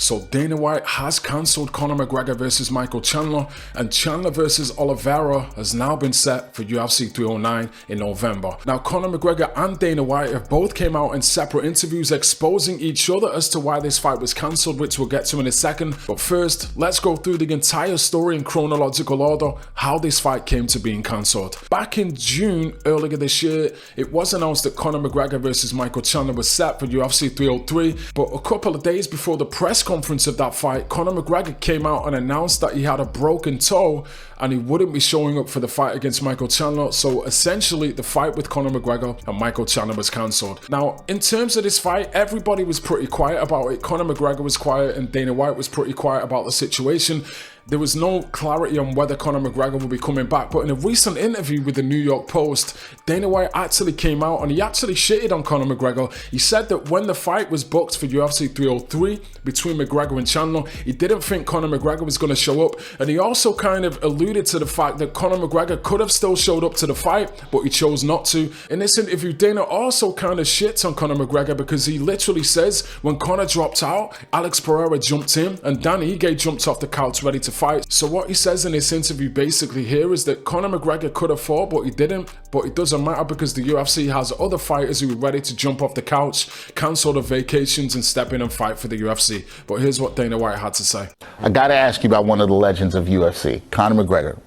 So Dana White has cancelled Conor McGregor versus Michael Chandler, and Chandler versus Oliveira has now been set for UFC 309 in November. Now, Conor McGregor and Dana White have both came out in separate interviews exposing each other as to why this fight was cancelled, which we'll get to in a second. But first, let's go through the entire story in chronological order, how this fight came to being cancelled. Back in June earlier this year, it was announced that Conor McGregor versus Michael Chandler was set for UFC 303, but a couple of days before the press conference of that fight, Conor McGregor came out and announced that he had a broken toe and he wouldn't be showing up for the fight against Michael Chandler. So essentially, the fight with Conor McGregor and Michael Chandler was cancelled. Now, in terms of this fight, everybody was pretty quiet about it. Conor McGregor was quiet and Dana White was pretty quiet about the situation. There was no clarity on whether Conor McGregor will be coming back, but in a recent interview with the New York Post, Dana White actually came out and he actually shitted on Conor McGregor. He said that when the fight was booked for UFC 303 between McGregor and Chandler, he didn't think Conor McGregor was going to show up, and he also kind of alluded to the fact that Conor McGregor could have still showed up to the fight, but he chose not to. In this interview, Dana also kind of shits on Conor McGregor because he literally says when Conor dropped out, Alex Pereira jumped in and Dan Ige jumped off the couch ready to fight. So what he says in this interview basically here is that Conor McGregor could have fought, but he didn't. But it doesn't matter because the UFC has other fighters who are ready to jump off the couch, cancel the vacations and step in and fight for the UFC. But here's what Dana White had to say. I got to ask you about one of the legends of UFC, Conor McGregor.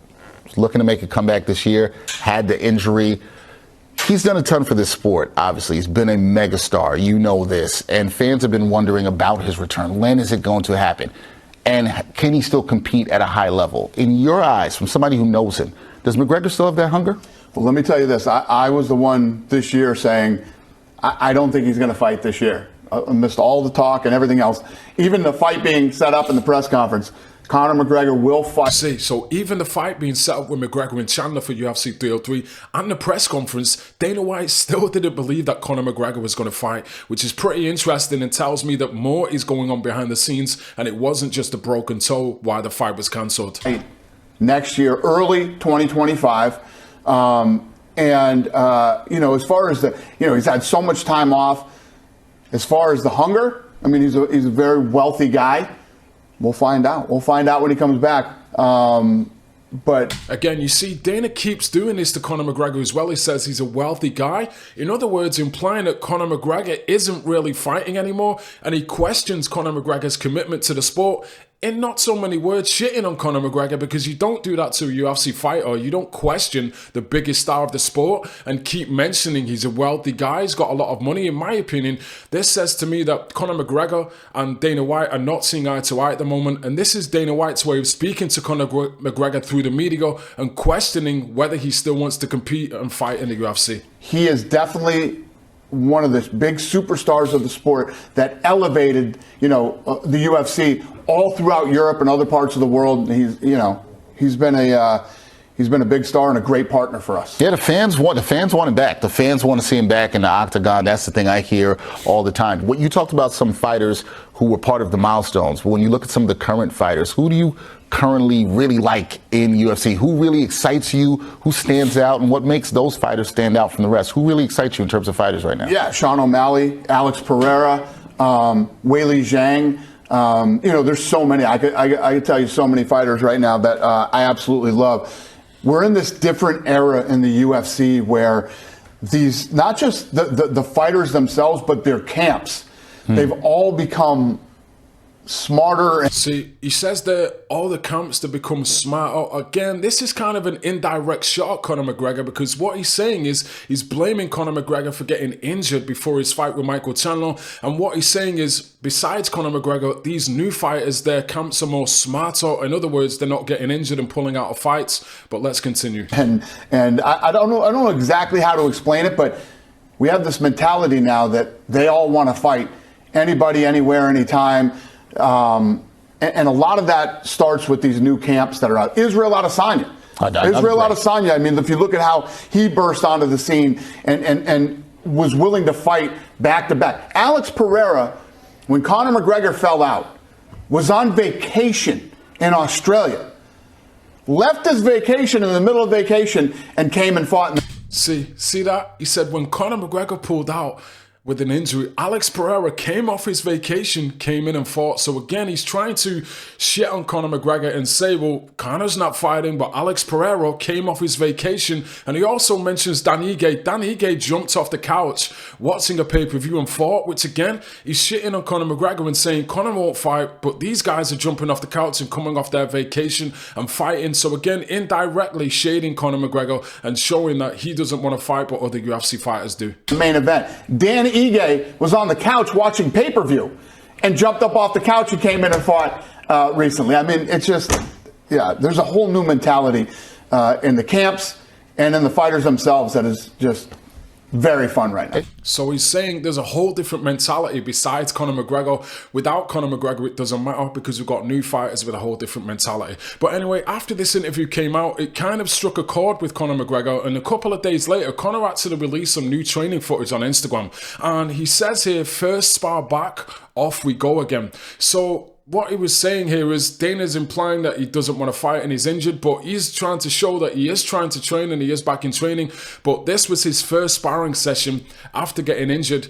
He's looking to make a comeback this year, had the injury. He's done a ton for this sport, obviously. He's been a megastar, you know this, and fans have been wondering about his return. When is it going to happen? And can he still compete at a high level? In your eyes, from somebody who knows him, does McGregor still have that hunger? Well, let me tell you this. I was the one this year saying, I don't think he's going to fight this year. Amidst all the talk and everything else, even the fight being set up in the press conference, Conor McGregor will fight. See, so even the fight being set up with McGregor and Chandler for UFC 303 and the press conference, Dana White still didn't believe that Conor McGregor was going to fight, which is pretty interesting and tells me that more is going on behind the scenes and it wasn't just a broken toe why the fight was cancelled. Next year, early 2025. You know, as far as the, you know, he's had so much time off. As far as the hunger, I mean, he's a very wealthy guy. We'll find out. We'll find out when he comes back. But again, you see, Dana keeps doing this to Conor McGregor as well. He says he's a wealthy guy. In other words, implying that Conor McGregor isn't really fighting anymore, and he questions Conor McGregor's commitment to the sport. In not so many words, shitting on Conor McGregor, because you don't do that to a UFC fighter. You don't question the biggest star of the sport and keep mentioning he's a wealthy guy, he's got a lot of money. In my opinion, this says to me that Conor McGregor and Dana White are not seeing eye to eye at the moment, and this is Dana White's way of speaking to Conor McGregor through the media and questioning whether he still wants to compete and fight in the UFC. He is definitely one of the big superstars of the sport that elevated, you know, the UFC all throughout Europe and other parts of the world. He's been a big star and a great partner for us. Yeah, the fans want him back. The fans want to see him back in the octagon. That's the thing I hear all the time. What you talked about, some fighters who were part of the milestones. But when you look at some of the current fighters, who do you currently really like in UFC? Who really excites you? Who stands out? And what makes those fighters stand out from the rest? Who really excites you in terms of fighters right now? Yeah, Sean O'Malley, Alex Pereira, Weili Zhang. You know, there's so many. I could tell you so many fighters right now that I absolutely love. We're in this different era in the UFC where these, not just the fighters themselves, but their camps, they've all become smarter. See, he says that all the camps to become smarter. Again, this is kind of an indirect shot at Conor McGregor, because what he's saying is he's blaming Conor McGregor for getting injured before his fight with Michael Chandler. And what he's saying is, besides Conor McGregor, these new fighters, their camps are more smarter. In other words, they're not getting injured and pulling out of fights. But let's continue. And I don't know exactly how to explain it, but we have this mentality now that they all want to fight anybody, anywhere, anytime. And a lot of that starts with these new camps that are out. Israel Adesanya. I mean, if you look at how he burst onto the scene and was willing to fight back to back. Alex Pereira, when Conor McGregor fell out, was on vacation in Australia. Left his vacation in the middle of vacation and came and fought. See that? He said when Conor McGregor pulled out, with an injury. Alex Pereira came off his vacation, came in and fought. So again, he's trying to shit on Conor McGregor and say, well, Conor's not fighting, but Alex Pereira came off his vacation. And he also mentions Dan Ige. Dan Ige jumped off the couch watching a pay-per-view and fought, which again, he's shitting on Conor McGregor and saying Conor won't fight, but these guys are jumping off the couch and coming off their vacation and fighting. So again, indirectly shading Conor McGregor and showing that he doesn't want to fight, but other UFC fighters do. Main event. Dan Ige was on the couch watching pay-per-view and jumped up off the couch and came in and fought recently. I mean, it's just, yeah, there's a whole new mentality in the camps and in the fighters themselves that is just very fun right now. So he's saying there's a whole different mentality besides Conor McGregor. Without Conor McGregor, it doesn't matter because we've got new fighters with a whole different mentality. But anyway, after this interview came out, it kind of struck a chord with Conor McGregor. And a couple of days later, Conor actually released some new training footage on Instagram. And he says here, first spar back, off we go again. So what he was saying here is Dana's implying that he doesn't want to fight and he's injured, but he's trying to show that he is trying to train and he is back in training. But this was his first sparring session after getting injured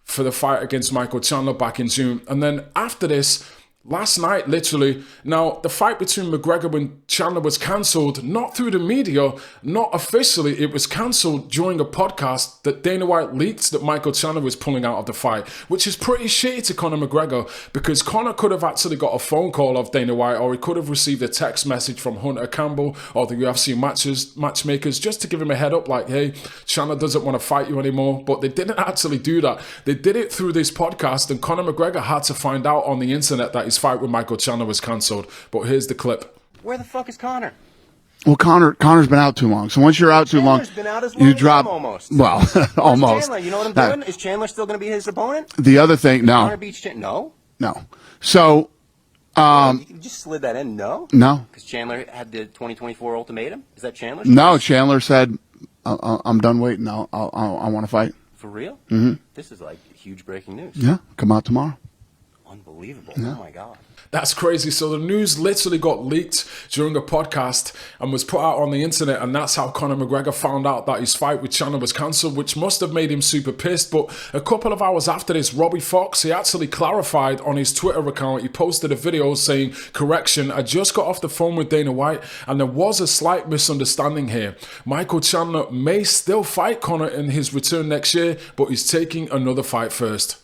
for the fight against Michael Chandler back in June. And then after this, last night, literally, now the fight between McGregor and Chandler was cancelled, not through the media, not officially, it was cancelled during a podcast that Dana White leaked that Michael Chandler was pulling out of the fight, which is pretty shitty to Conor McGregor because Conor could have actually got a phone call of Dana White or he could have received a text message from Hunter Campbell or the UFC matchmakers just to give him a head up like, hey, Chandler doesn't want to fight you anymore, but they didn't actually do that. They did it through this podcast and Conor McGregor had to find out on the internet that his fight with Michael Chandler was cancelled. But here's the clip. Where the fuck is Conor? Well, Conor's been out too long. So once you're out too long, been out as long you as drop I'm almost. Well, almost. Chandler, you know what I'm doing? Is Chandler still going to be his opponent? The other thing, Conor no, beats no. So, You just slid that in, no? no, Because Chandler had the 2024 ultimatum. Is that Chandler's? no. Chandler said, "I'm done waiting. I want to fight." For real? Mm-hmm. This is like huge breaking news. Yeah, come out tomorrow. Unbelievable! Yeah. Oh my god. That's crazy. So the news literally got leaked during a podcast and was put out on the internet, and that's how Conor McGregor found out that his fight with Chandler was cancelled, which must have made him super pissed. But a couple of hours after this, Robbie Fox, he actually clarified on his Twitter account. He posted a video saying, correction, I just got off the phone with Dana White and there was a slight misunderstanding here. Michael Chandler may still fight Conor in his return next year, but he's taking another fight first.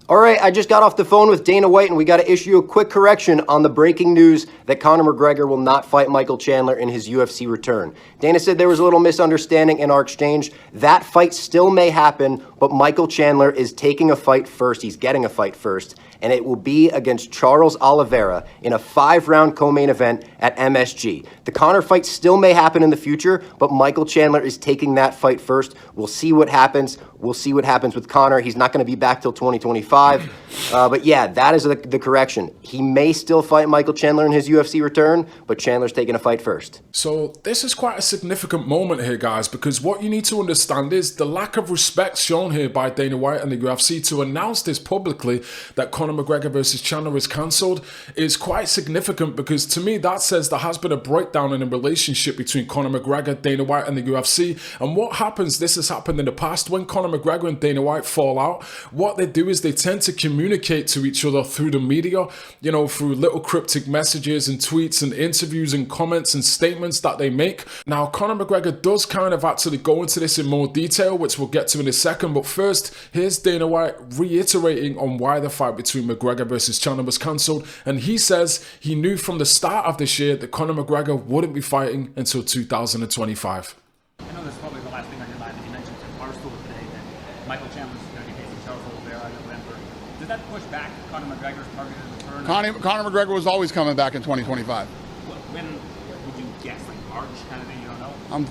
All right, I just got off the phone with Dana White, and we got to issue a quick correction on the breaking news that Conor McGregor will not fight Michael Chandler in his UFC return. Dana said there was a little misunderstanding in our exchange. That fight still may happen, but Michael Chandler is taking a fight first. He's getting a fight first, and it will be against Charles Oliveira in a 5-round co-main event at MSG. The Conor fight still may happen in the future, but Michael Chandler is taking that fight first. We'll see what happens. We'll see what happens with Conor. He's not going to be back till 2025. But yeah, that is the correction. He may still fight Michael Chandler in his UFC return, but Chandler's taking a fight first. So this is quite a significant moment here, guys, because what you need to understand is the lack of respect shown here by Dana White and the UFC to announce this publicly that Conor McGregor versus Chandler is cancelled is quite significant, because to me that says there has been a breakdown in the relationship between Conor McGregor, Dana White and the UFC. And what happens, this has happened in the past, when Conor McGregor and Dana White fall out, what they do is they tend to communicate to each other through the media, you know, through little cryptic messages and tweets and interviews and comments and statements that they make. Now, Conor McGregor does kind of actually go into this in more detail, which we'll get to in a second. But first, here's Dana White reiterating on why the fight between McGregor versus Chandler was cancelled. And he says he knew from the start of this year that Conor McGregor wouldn't be fighting until 2025. I know this is probably the last thing on your mind that you mentioned to Barstool today, that Michael Chandler's going to be facing Charles Oliveira in November. Does that push back Conor McGregor's targeted return? Conor McGregor was always coming back in 2025. When would you guess? Like March kind of thing? You don't know?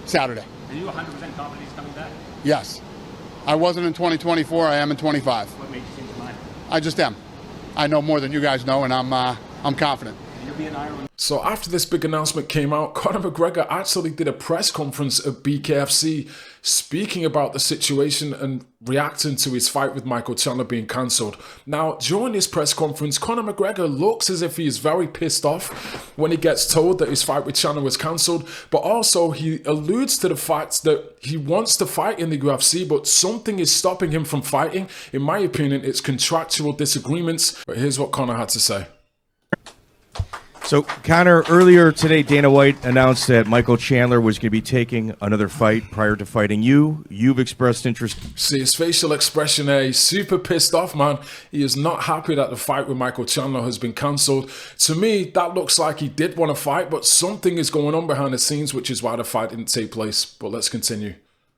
Saturday. Are you 100% confident he's coming back? Yes. I wasn't in 2024. I am in 25. What made you change your mind? I just am. I know more than you guys know, and I'm confident. You'll be in Ireland. So after this big announcement came out, Conor McGregor actually did a press conference at BKFC speaking about the situation and reacting to his fight with Michael Chandler being cancelled. Now, during this press conference, Conor McGregor looks as if he is very pissed off when he gets told that his fight with Chandler was cancelled, but also he alludes to the fact that he wants to fight in the UFC, but something is stopping him from fighting. In my opinion, it's contractual disagreements, but here's what Conor had to say. So, Conor, earlier today, Dana White announced that Michael Chandler was going to be taking another fight prior to fighting you. You've expressed interest. See his facial expression there. He's super pissed off, man. He is not happy that the fight with Michael Chandler has been cancelled. To me, that looks like he did want to fight, but something is going on behind the scenes, which is why the fight didn't take place. But let's continue.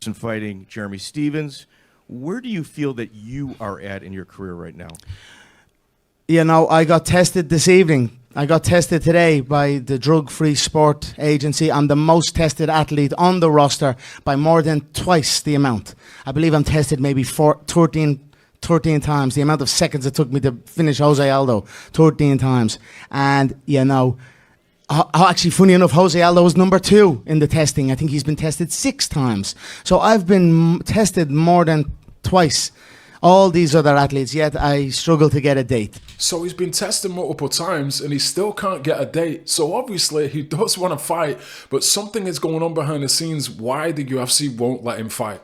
And fighting Jeremy Stevens. Where do you feel that you are at in your career right now? You know, I got tested this evening. I got tested today by the Drug-Free Sport Agency. I'm the most tested athlete on the roster by more than twice the amount. I believe I'm tested maybe 13 times. The amount of seconds it took me to finish Jose Aldo, 13 times. And, you know, actually, funny enough, Jose Aldo was number 2 in the testing. I think he's been tested 6 times. So I've been tested more than twice all these other athletes, yet I struggle to get a date. So he's been tested multiple times and he still can't get a date. So obviously he does want to fight, but something is going on behind the scenes why the UFC won't let him fight.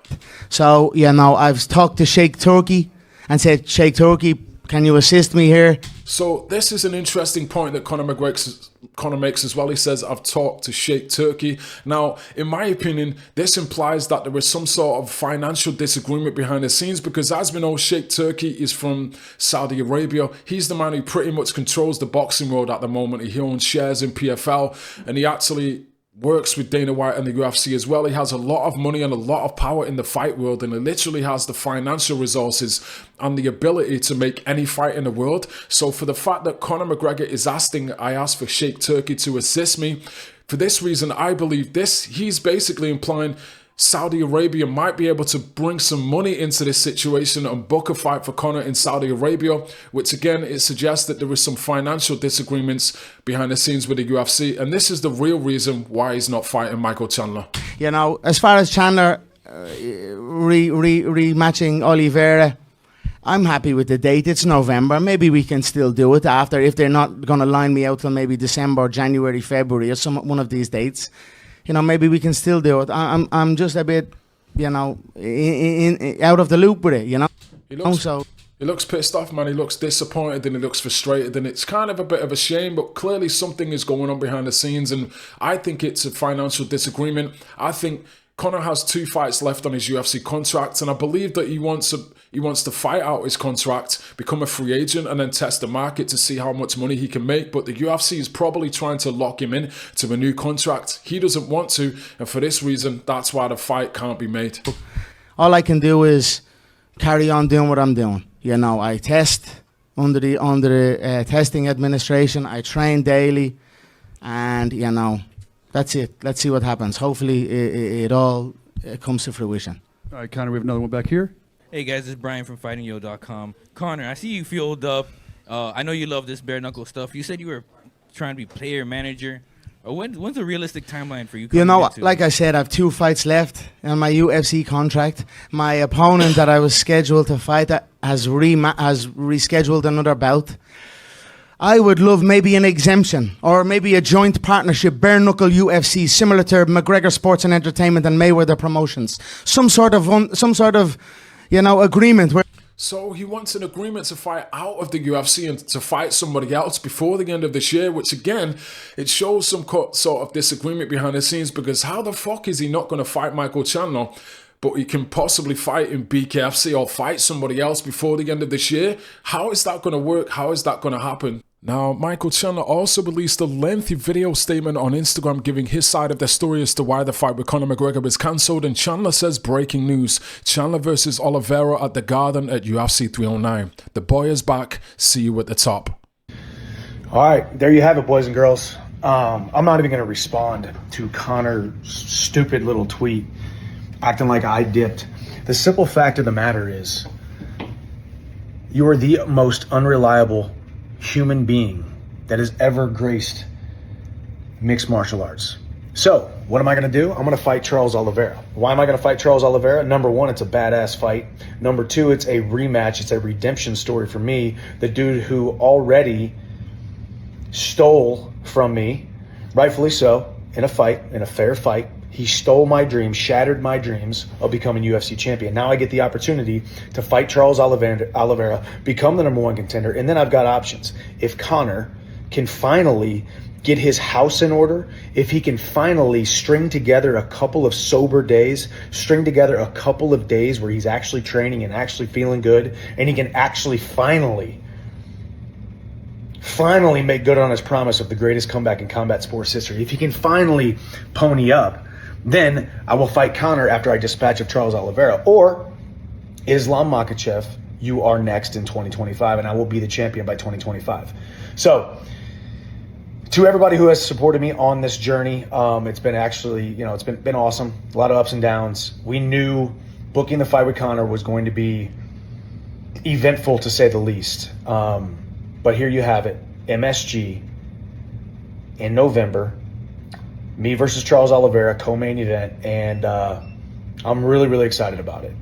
So, you know, I've talked to Sheikh Turkey and said, Sheikh Turkey, can you assist me here? So this is an interesting point that Conor makes as well. He says, I've talked to Sheikh Turkey. Now, in my opinion, this implies that there is some sort of financial disagreement behind the scenes because as we know, Sheikh Turkey is from Saudi Arabia. He's the man who pretty much controls the boxing world at the moment. He owns shares in PFL and he actually works with Dana White and the UFC as well. He has a lot of money and a lot of power in the fight world and he literally has the financial resources and the ability to make any fight in the world. So for the fact that Conor McGregor is asking, I asked for Sheikh Turkey to assist me. For this reason, I believe he's basically implying Saudi Arabia might be able to bring some money into this situation and book a fight for Conor in Saudi Arabia, which again, it suggests that there is some financial disagreements behind the scenes with the UFC. And this is the real reason why he's not fighting Michael Chandler. You know, as far as Chandler rematching Oliveira, I'm happy with the date. It's November. Maybe we can still do it after, if they're not going to line me out till maybe December, January, February, or one of these dates. You know, maybe we can still do it. I'm just a bit, you know, out of the loop with it, you know. He looks pissed off, man. He looks disappointed and he looks frustrated and it's kind of a bit of a shame, but clearly something is going on behind the scenes and I think it's a financial disagreement. I think Conor has 2 fights left on his UFC contract and I believe that he wants to fight out his contract, become a free agent and then test the market to see how much money he can make. But the UFC is probably trying to lock him in to a new contract. He doesn't want to, and for this reason, that's why the fight can't be made. All I can do is carry on doing what I'm doing. You know, I test under the testing administration. I train daily, and you know, that's it. Let's see what happens. Hopefully, it all comes to fruition. All right, Conor, we have another one back here. Hey guys, this is Brian from FightingYo.com. Conor, I see you fueled up. I know you love this bare knuckle stuff. You said you were trying to be player manager. When's a realistic timeline for you? You know, like I said, I have 2 fights left on my UFC contract. My opponent that I was scheduled to fight has rescheduled another bout. I would love maybe an exemption or maybe a joint partnership, bare knuckle UFC, similar to McGregor Sports and Entertainment and Mayweather Promotions. Some sort of, you know, agreement where. So he wants an agreement to fight out of the UFC and to fight somebody else before the end of this year, which again, it shows some sort of disagreement behind the scenes because how the fuck is he not going to fight Michael Chandler, but he can possibly fight in BKFC or fight somebody else before the end of this year? How is that going to work? How is that going to happen? Now, Michael Chandler also released a lengthy video statement on Instagram giving his side of the story as to why the fight with Conor McGregor was cancelled, and Chandler says breaking news. Chandler versus Oliveira at the Garden at UFC 309. The boy is back. See you at the top. All right, there you have it, boys and girls. I'm not even going to respond to Conor's stupid little tweet acting like I dipped. The simple fact of the matter is you are the most unreliable human being that has ever graced mixed martial arts. So, what am I going to do? I'm going to fight Charles Oliveira. Why am I going to fight Charles Oliveira? Number one, it's a badass fight. Number two, it's a rematch. It's a redemption story for me. The dude who already stole from me, rightfully so, in a fight, in a fair fight. He stole my dreams, shattered my dreams of becoming UFC champion. Now I get the opportunity to fight Charles Oliveira, become the number one contender, and then I've got options. If Conor can finally get his house in order, if he can finally string together a couple of sober days, string together a couple of days where he's actually training and actually feeling good, and he can actually finally make good on his promise of the greatest comeback in combat sports history, if he can finally pony up, then I will fight Conor after I dispatch of Charles Oliveira. Or Islam Makhachev, you are next in 2025, and I will be the champion by 2025. So, to everybody who has supported me on this journey, it's been actually, it's been awesome. A lot of ups and downs. We knew booking the fight with Conor was going to be eventful, to say the least. But here you have it, MSG in November, me versus Charles Oliveira, co-main event, and I'm really, really excited about it.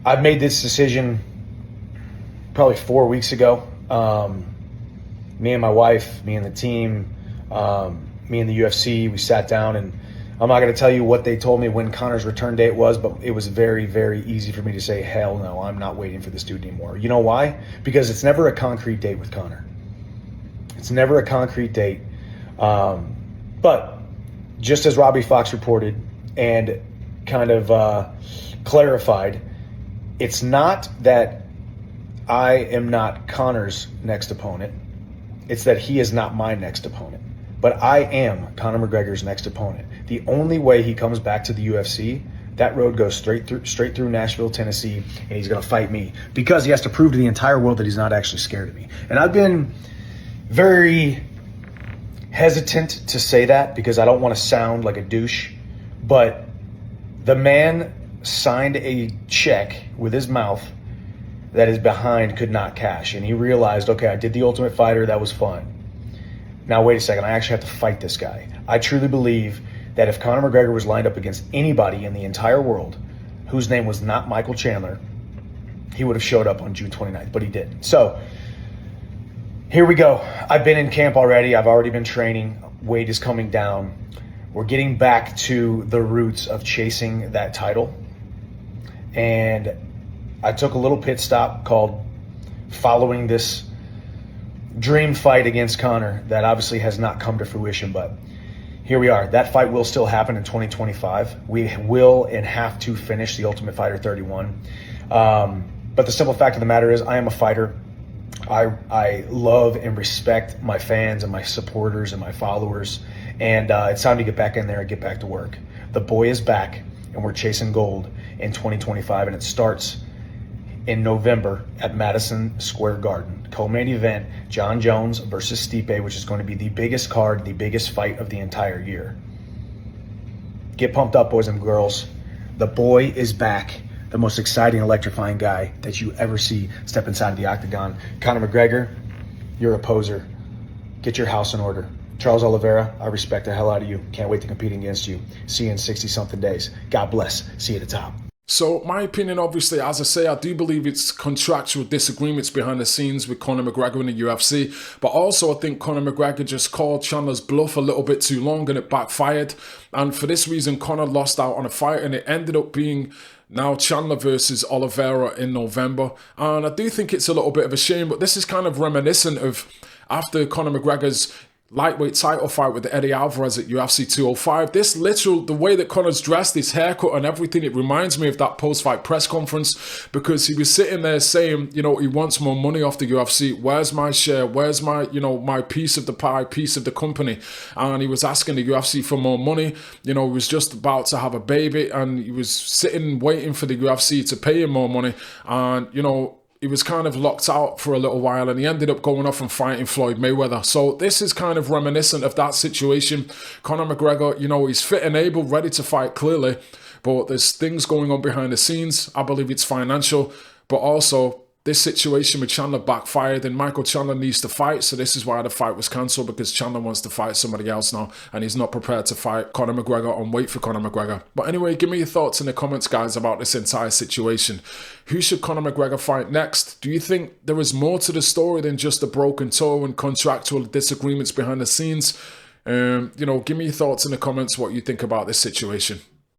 I've made this decision probably 4 weeks ago. Me and my wife, me and the team, me and the UFC, we sat down, and I'm not going to tell you what they told me when Conor's return date was, but it was very, very easy for me to say, hell no, I'm not waiting for this dude anymore. You know why? Because it's never a concrete date with Conor. It's never a concrete date. But just as Robbie Fox reported and kind of clarified, it's not that I am not Conor's next opponent. It's that he is not my next opponent. But I am Conor McGregor's next opponent. The only way he comes back to the UFC, that road goes straight through Nashville, Tennessee, and he's going to fight me because he has to prove to the entire world that he's not actually scared of me. And I've been very hesitant to say that because I don't want to sound like a douche, but the man signed a check with his mouth that his behind could not cash. And he realized, okay, I did the Ultimate Fighter. That was fun. Now, wait a second. I actually have to fight this guy. I truly believe that if Conor McGregor was lined up against anybody in the entire world whose name was not Michael Chandler, he would have showed up on June 29th, but he didn't. So here we go. I've been in camp already. I've already been training. Weight is coming down. We're getting back to the roots of chasing that title. And I took a little pit stop called following this dream fight against Conor that obviously has not come to fruition, but here we are. That fight will still happen in 2025. We will and have to finish the Ultimate Fighter 31. But the simple fact of the matter is I am a fighter. I love and respect my fans and my supporters and my followers, and it's time to get back in there and get back to work. The boy is back, and we're chasing gold in 2025, and it starts in November at Madison Square Garden. Co-main event, John Jones versus Stipe, which is going to be the biggest card, the biggest fight of the entire year. Get pumped up, boys and girls. The boy is back. The most exciting, electrifying guy that you ever see step inside the octagon. Conor McGregor, you're a poser. Get your house in order. Charles Oliveira, I respect the hell out of you. Can't wait to compete against you. See you in 60-something days. God bless. See you at the top. So my opinion, obviously, as I say, I do believe it's contractual disagreements behind the scenes with Conor McGregor in the UFC. But also I think Conor McGregor just called Chandler's bluff a little bit too long and it backfired. And for this reason, Conor lost out on a fight and it ended up being now Chandler versus Oliveira in November. And I do think it's a little bit of a shame, but this is kind of reminiscent of after Conor McGregor's lightweight title fight with Eddie Alvarez at UFC 205. This the way that Conor's dressed, his haircut and everything, it reminds me of that post-fight press conference because he was sitting there saying, he wants more money off the UFC. Where's my share? Where's my, my piece of the pie, piece of the company? And he was asking the UFC for more money. He was just about to have a baby and he was sitting waiting for the UFC to pay him more money. And, he was kind of locked out for a little while and he ended up going off and fighting Floyd Mayweather. So this is kind of reminiscent of that situation. Conor McGregor, he's fit and able, ready to fight clearly, but there's things going on behind the scenes. I believe it's financial, but also This situation with Chandler backfired and Michael Chandler needs to fight. So this is why the fight was cancelled, because Chandler wants to fight somebody else now and he's not prepared to fight Conor McGregor and wait for Conor McGregor. But anyway, give me your thoughts in the comments, guys, about this entire situation. Who should Conor McGregor fight next? Do you think there is more to the story than just a broken toe and contractual disagreements behind the scenes? Give me your thoughts in the comments, what you think about this situation.